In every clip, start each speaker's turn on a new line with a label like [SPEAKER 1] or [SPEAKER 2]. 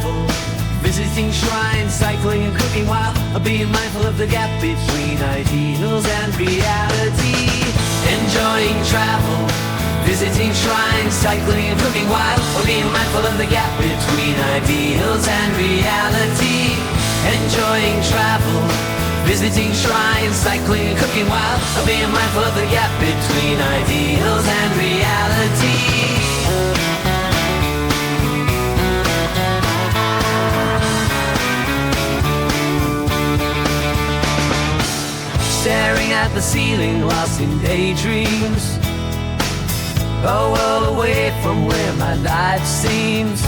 [SPEAKER 1] travel, visiting shrines, cycling and cooking while being mindful of the gap between ideals and reality. Enjoying travel, visiting shrines, cycling and cooking while being mindful of the gap between ideals and reality. Enjoying travel, visiting shrines, cycling and cooking while being mindful of the gap between ideals and reality. Staring at the ceiling, lost in daydreams, a world away from where my life seems.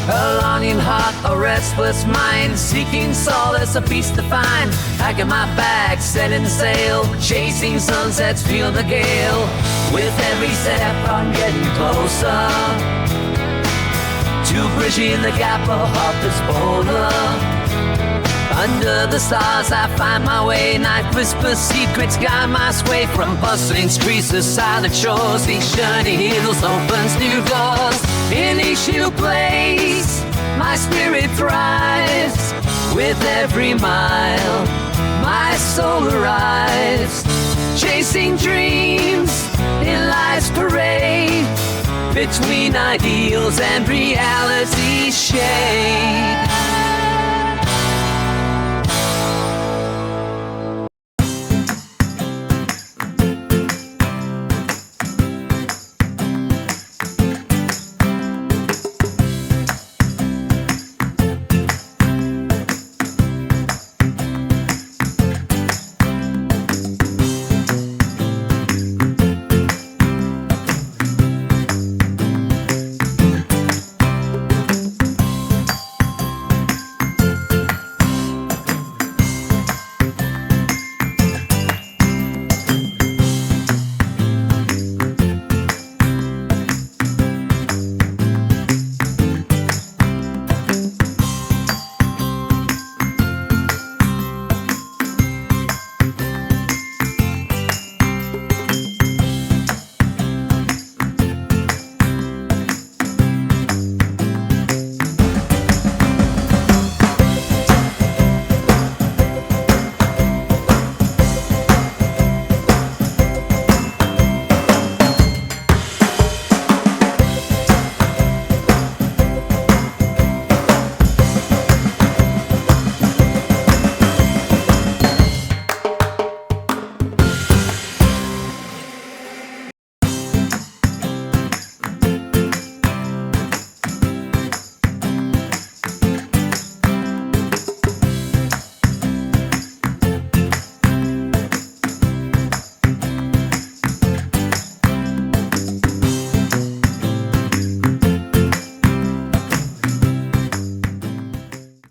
[SPEAKER 1] A longing heart, a restless mind, seeking solace, a peace to find. Packing my bags, setting sail, chasing sunsets, feel the gale. With every step I'm getting closer to bridging the gap, a heart that's bolder. Under the stars I find my way, night whispers, secrets guide my sway. From bustling streets to silent shores, each journey heals, opens new doors. In each new place, my spirit thrives. With every mile, my soul arrives. Chasing dreams in life's parade, between ideals and reality shade.